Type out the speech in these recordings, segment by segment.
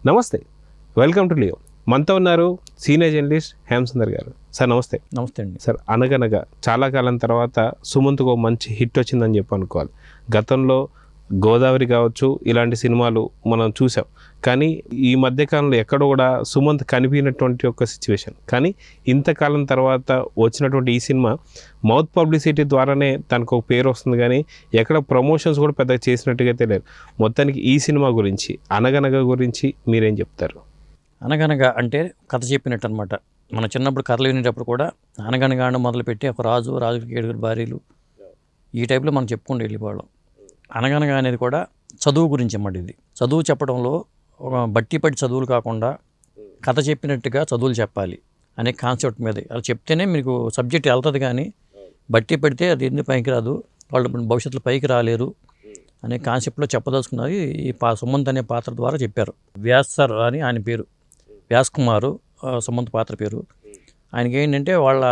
నమస్తే, welcome to Leo. మనతో ఉన్నారు సీనియర్ జర్నలిస్ట్ హేమసుందర్ గారు. సార్ నమస్తే. నమస్తే అండి. సార్, అనగనగా చాలా కాలం తర్వాత సుమంత్కు మంచి హిట్ వచ్చిందని చెప్పి అనుకోవాలి. గతంలో గోదావరి కావచ్చు, ఇలాంటి సినిమాలు మనం చూసాం. కానీ ఈ మధ్యకాలంలో ఎక్కడ కూడా సుమంత్ కనిపించినటువంటి ఒక సిచ్యువేషన్. కానీ ఇంతకాలం తర్వాత వచ్చినటువంటి ఈ సినిమా మౌత్ పబ్లిసిటీ ద్వారానే తనకు ఒక పేరు వస్తుంది, కానీ ఎక్కడ ప్రమోషన్స్ కూడా పెద్దగా చేసినట్టుగా తెలియదు. మొత్తానికి ఈ సినిమా గురించి, అనగనగా గురించి మీరేం చెప్తారు? అనగనగా అంటే కథ చెప్పినట్టు అనమాట. మన చిన్నప్పుడు కథలు వినేటప్పుడు కూడా అనగనగాను మొదలుపెట్టి ఒక రాజుకి 7 భార్యలు, ఈ టైప్లో మనం చెప్పుకుంటూ వెళ్ళిపోవడం. అనగనగా అనేది కూడా చదువు గురించి అన్నమాట. ఇది చదువు చెప్పడంలో ఒక బట్టిపట్టి చదువులు కాకుండా కథ చెప్పినట్టుగా చదువులు చెప్పాలి అనే కాన్సెప్ట్ మీద. అలా చెప్తేనే మీకు సబ్జెక్ట్ వెళ్తుంది, కానీ బట్టి పెడితే అది ఎందుకు పైకి రాదు, వాళ్ళు భవిష్యత్తులో పైకి రాలేరు అనే కాన్సెప్ట్లో చెప్పదలుచుకున్నది ఈ సుమంత్ అనే పాత్ర ద్వారా చెప్పారు. వ్యాస్ సార్ అని ఆయన పేరు, వ్యాస్ కుమారు సుమంత్ పాత్ర పేరు. ఆయనకి ఏంటంటే వాళ్ళ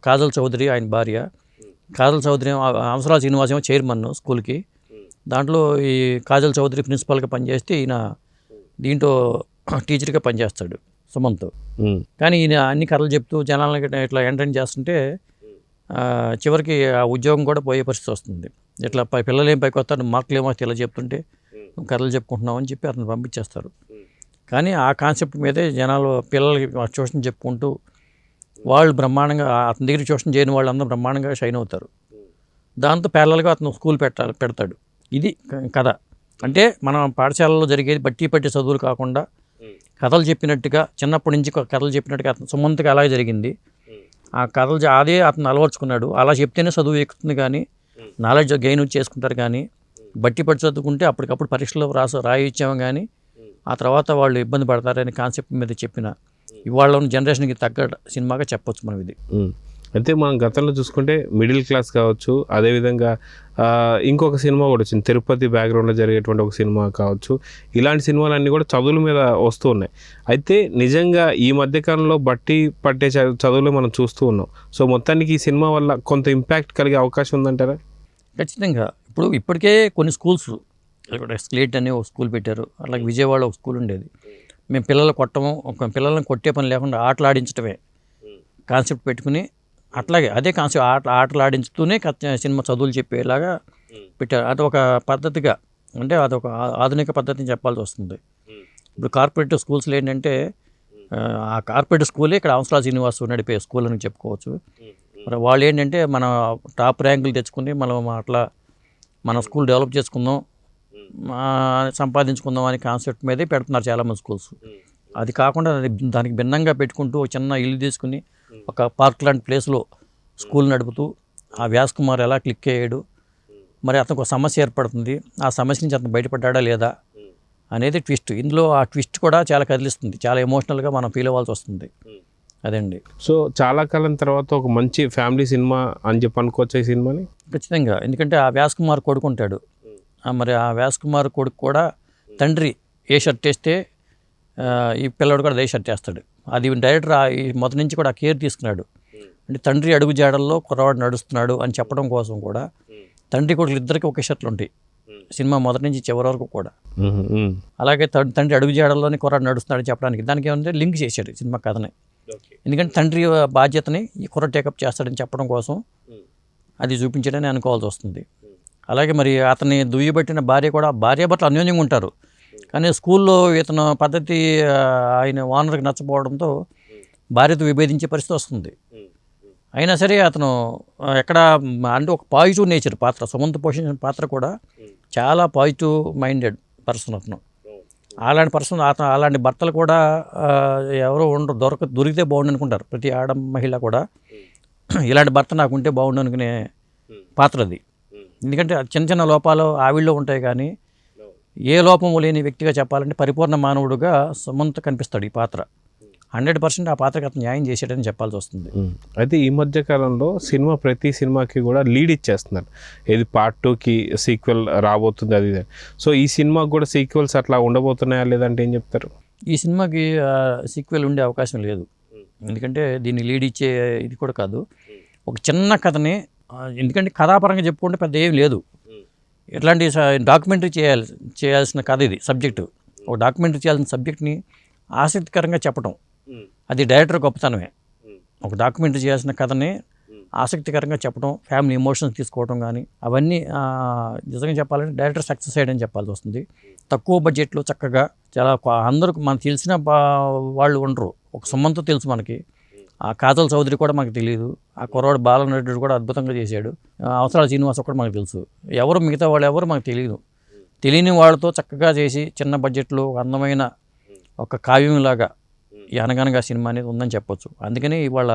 కాజల్ చౌదరి ఆయన భార్య. కాజల్ చౌదరి అవసరాల శ్రీనివాసం చైర్మన్ స్కూల్కి. దాంట్లో ఈ కాజల్ చౌదరి ప్రిన్సిపాల్గా పనిచేస్తే ఈయన దీంట్లో టీచర్గా పనిచేస్తాడు సుమంత్. కానీ ఈయన అన్ని కథలు చెప్తూ జనాలకి ఇట్లా ఎంటర్టైన్ చేస్తుంటే చివరికి ఆ ఉద్యోగం కూడా పోయే పరిస్థితి వస్తుంది. ఇట్లా పిల్లలు ఏం పైకి వస్తారు, మార్కులు ఏమో ఇలా చెప్తుంటే కథలు చెప్పుకుంటున్నావు అని చెప్పి అతను పంపించేస్తారు. కానీ ఆ కాన్సెప్ట్ మీదే జనాలు పిల్లలకి ట్యూషన్ చెప్పుకుంటూ వాళ్ళు బ్రహ్మాండంగా, అతని దగ్గర ట్యూషన్ చేయని వాళ్ళందరూ బ్రహ్మాండంగా షైన్ అవుతారు. దాంతో ప్యారలల్గా అతను స్కూల్ పెడతాడు. ఇది కథ. అంటే మన పాఠశాలలో జరిగేది బట్టి చదువులు కాకుండా కథలు చెప్పినట్టుగా, చిన్నప్పటి నుంచి కథలు చెప్పినట్టుగా అతను సుమంత్కి అలాగే జరిగింది. ఆ కథలు అదే అతను అలవర్చుకున్నాడు. అలా చెప్తేనే చదువు ఎక్కుతుంది, కానీ నాలెడ్జ్ గెయిన్ చేసుకుంటారు. కానీ బట్టి చదువుకుంటే అప్పటికప్పుడు పరీక్షలో రాయించాము, కానీ ఆ తర్వాత వాళ్ళు ఇబ్బంది పడతారనే కాన్సెప్ట్ మీద చెప్పిన ఇవాళ ఉన్న జనరేషన్కి తగ్గ సినిమాగా చెప్పొచ్చు మనం ఇది. అయితే మనం గతంలో చూసుకుంటే మిడిల్ క్లాస్ కావచ్చు, అదేవిధంగా ఇంకొక సినిమా కూడా వచ్చింది, తిరుపతి బ్యాక్గ్రౌండ్లో జరిగేటువంటి ఒక సినిమా కావచ్చు. ఇలాంటి సినిమాలన్నీ కూడా చదువుల మీద వస్తూ ఉన్నాయి. అయితే నిజంగా ఈ మధ్యకాలంలో బట్టి పట్టే చదువులు మనం చూస్తూ ఉన్నాం. సో మొత్తానికి ఈ సినిమా వల్ల కొంత ఇంపాక్ట్ కలిగే అవకాశం ఉందంటారా? ఖచ్చితంగా. ఇప్పటికే కొన్ని స్కూల్స్, ఇక్కడ స్లేట్ అని ఒక స్కూల్ పెట్టారు. అలాగే విజయవాడ ఒక స్కూల్ ఉండేది. మేము పిల్లలను కొట్టే పని లేకుండా ఆటలు ఆడించడమే కాన్సెప్ట్ పెట్టుకుని, అట్లాగే అదే కాన్సెప్ట్ ఆటలు ఆడించుతూనే సినిమా చదువులు చెప్పేలాగా పెట్టారు. అదొక పద్ధతిగా, అంటే అదొక ఆధునిక పద్ధతిని చెప్పాల్సి వస్తుంది. ఇప్పుడు కార్పొరేటివ్ స్కూల్స్లో ఏంటంటే ఆ కార్పొరేటివ్ స్కూలే ఇక్కడ అవసరాల శ్రీనివాస్ నడిపే స్కూల్ అని చెప్పుకోవచ్చు. మరి వాళ్ళు ఏంటంటే మన టాప్ ర్యాంకులు తెచ్చుకుని మనం అట్లా మన స్కూల్ డెవలప్ చేసుకుందాం, సంపాదించుకుందాం అనే కాన్సెప్ట్ మీదే పెడుతున్నారు చాలామంది స్కూల్స్. అది కాకుండా దానికి భిన్నంగా పెట్టుకుంటూ ఒక చిన్న ఇల్లు తీసుకుని ఒక పార్క్ లాంటి ప్లేస్లో స్కూల్ నడుపుతూ ఆ వ్యాస్ కుమార్ ఎలా క్లిక్ అయ్యాడు, మరి అతనికి ఒక సమస్య ఏర్పడుతుంది, ఆ సమస్య నుంచి అతను బయటపడ్డా లేదా అనేది ట్విస్ట్. ఇందులో ఆ ట్విస్ట్ కూడా చాలా కదిలిస్తుంది, చాలా ఎమోషనల్గా మనం ఫీల్ అవ్వాల్సి వస్తుంది. అదండి. సో చాలా కాలం తర్వాత ఒక మంచి ఫ్యామిలీ సినిమా అని చెప్పి అనుకోవచ్చు ఈ సినిమాని. ఖచ్చితంగా. ఎందుకంటే ఆ వ్యాస్ కుమార్ కొడుకుంటాడు. మరి ఆ వ్యాస్ కుమార్ కొడుకు కూడా తండ్రి ఏ షర్ట్ వేస్తే ఈ పిల్లడు కూడా అదే షర్ట్ వేస్తాడు. అది డైరెక్టర్ ఈ మొదటి నుంచి కూడా కేర్ తీసుకున్నాడు. అంటే తండ్రి అడుగు జాడల్లో కుర్రవాడు నడుస్తున్నాడు అని చెప్పడం కోసం కూడా తండ్రి కొడుకులు ఇద్దరికి ఒకే షర్ట్లు ఉంటాయి సినిమా మొదటి నుంచి చివరి వరకు కూడా. అలాగే తండ్రి అడుగు జాడల్లోనే కుర్రాడు నడుస్తున్నాడు చెప్పడానికి, దానికి ఏమంటే లింక్ చేశాడు సినిమా కథని. ఎందుకంటే తండ్రి బాధ్యతని ఈ కుర్ర టేకప్ చేస్తాడని చెప్పడం కోసం అది చూపించడని అనుకోవాల్సి వస్తుంది. అలాగే మరి అతన్ని దుయ్యబట్టిన భార్య కూడా, భార్యాభర్తలు అన్యోన్యంగా ఉంటారు, కానీ స్కూల్లో ఇతను పద్ధతి ఆయన ఓనర్కి నచ్చపోవడంతో భార్యతో విభేదించే పరిస్థితి వస్తుంది. అయినా సరే అతను ఎక్కడ అంటే ఒక పాజిటివ్ నేచర్ పాత్ర, సుమంత్ పోషించిన పాత్ర కూడా చాలా పాజిటివ్ మైండెడ్ పర్సన్ అతను. అలాంటి పర్సన్, అలాంటి భర్తలు కూడా ఎవరో ఉండరు, దొరికితే బాగుండు అనుకుంటారు ప్రతి మహిళ కూడా. ఇలాంటి భర్త నాకు ఉంటే బాగుండు అనుకునే పాత్ర అది. ఎందుకంటే చిన్న చిన్న లోపాలు ఆవిడలో ఉంటాయి, కానీ ఏ లోపము లేని వ్యక్తిగా చెప్పాలంటే పరిపూర్ణ మానవుడుగా సుమంత్ కనిపిస్తాడు ఈ పాత్ర. 100% ఆ పాత్రకి అతను న్యాయం చేసేటని చెప్పాల్సి వస్తుంది. అయితే ఈ మధ్య కాలంలో ప్రతి సినిమాకి కూడా లీడ్ ఇచ్చేస్తున్నారు, ఏది పార్ట్ 2కి సీక్వెల్ రాబోతుంది అది. సో ఈ సినిమాకి కూడా సీక్వెల్స్ అట్లా ఉండబోతున్నాయా లేదంటే ఏం చెప్తారు? ఈ సినిమాకి సీక్వెల్ ఉండే అవకాశం లేదు. ఎందుకంటే దీన్ని లీడ్ ఇచ్చే ఇది కూడా కాదు. ఒక చిన్న కథని, ఎందుకంటే కథాపరంగా చెప్పుకుంటే పెద్ద ఏం లేదు, ఎట్లాంటి డాక్యుమెంటరీ చేయాల్సిన కథ ఇది, సబ్జెక్టు. ఒక డాక్యుమెంటరీ చేయాల్సిన సబ్జెక్ట్ని ఆసక్తికరంగా చెప్పడం, అది డైరెక్టర్ గొప్పతనమే. ఒక డాక్యుమెంటరీ చేయాల్సిన కథని ఆసక్తికరంగా చెప్పడం, ఫ్యామిలీ ఎమోషన్స్ తీసుకోవడం కానీ అవన్నీ నిజంగా చెప్పాలంటే డైరెక్టర్ సక్సెస్ అయ్యాడని చెప్పాల్సి వస్తుంది. తక్కువ బడ్జెట్లో చక్కగా చాలా అందరికి మనకు తెలిసిన వాళ్ళు ఉండరు. ఒక సుమంతో తెలుసు మనకి, ఆ కాజల్ చౌదరి కూడా మనకు తెలియదు, ఆ కుర్రాడు బాలనటుడు కూడా అద్భుతంగా చేశాడు, అవసరాల శ్రీనివాస్ కూడా మనకు తెలుసు. ఎవరు మిగతా వాళ్ళు ఎవరు మనకు తెలియదు. తెలియని వాళ్ళతో చక్కగా చేసి చిన్న బడ్జెట్లో ఒక అందమైన ఒక కావ్యంలాగా ఈ అనగనగా సినిమా అనేది ఉందని చెప్పొచ్చు. అందుకని ఇవాళ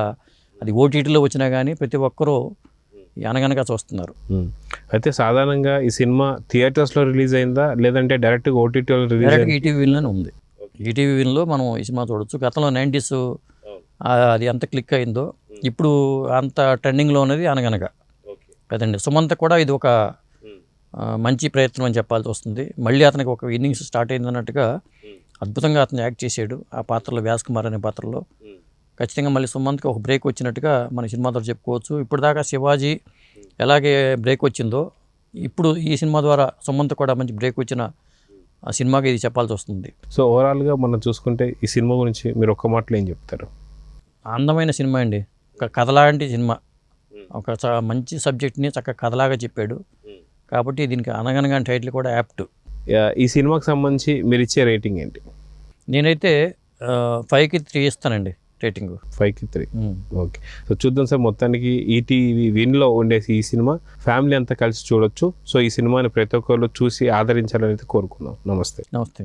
అది ఓటీటీలో వచ్చినా కానీ ప్రతి ఒక్కరూ ఈ అనగనగా చూస్తున్నారు. అయితే సాధారణంగా ఈ సినిమా థియేటర్స్లో రిలీజ్ అయిందా లేదంటే డైరెక్ట్గా ఓటీటీలో రిలీజ్ డైరెక్ట్గా ఈటీవీ విన్లోనే ఉంది. ఈటీవీ విన్లో మనం ఈ సినిమా చూడొచ్చు. గతంలో 90s అది ఎంత క్లిక్ అయిందో ఇప్పుడు అంత ట్రెండింగ్లో ఉన్నది అనగనగా కదండి. సుమంత్ కూడా ఇది ఒక మంచి ప్రయత్నం అని చెప్పాల్సి వస్తుంది. మళ్ళీ అతనికి ఒక ఇన్నింగ్స్ స్టార్ట్ అయింది అన్నట్టుగా అద్భుతంగా అతను యాక్ట్ చేశాడు ఆ పాత్రలో, వ్యాస్ కుమార్ అనే పాత్రలో. ఖచ్చితంగా మళ్ళీ సుమంత్కి ఒక బ్రేక్ వచ్చినట్టుగా మన సినిమా ద్వారా చెప్పుకోవచ్చు. ఇప్పుడు దాకా శివాజీ ఎలాగే బ్రేక్ వచ్చిందో ఇప్పుడు ఈ సినిమా ద్వారా సుమంత్ కూడా మంచి బ్రేక్ వచ్చిన ఆ సినిమాకి ఇది చెప్పాల్సి వస్తుంది. సో ఓవరాల్గా మనం చూసుకుంటే ఈ సినిమా గురించి మీరు ఒక్క మాటలో ఏం చెప్తారు? అందమైన సినిమా అండి, ఒక కథలాంటి సినిమా. ఒక మంచి సబ్జెక్ట్ని చక్కగా కథలాగా చెప్పాడు కాబట్టి దీనికి అనగనగా టైటిల్ కూడా యాప్ట్. ఈ సినిమాకి సంబంధించి మీరు ఇచ్చే రేటింగ్ ఏంటి? నేనైతే 5కి 3 ఇస్తానండి రేటింగ్. 5కి 3. ఓకే. సో చూద్దాం సార్, మొత్తానికి ఈటీవీ విన్లో ఉండే ఈ సినిమా ఫ్యామిలీ అంతా కలిసి చూడొచ్చు. సో ఈ సినిమాని ప్రతి ఒక్కరు చూసి ఆదరించాలని కోరుకున్నాం. నమస్తే. నమస్తే.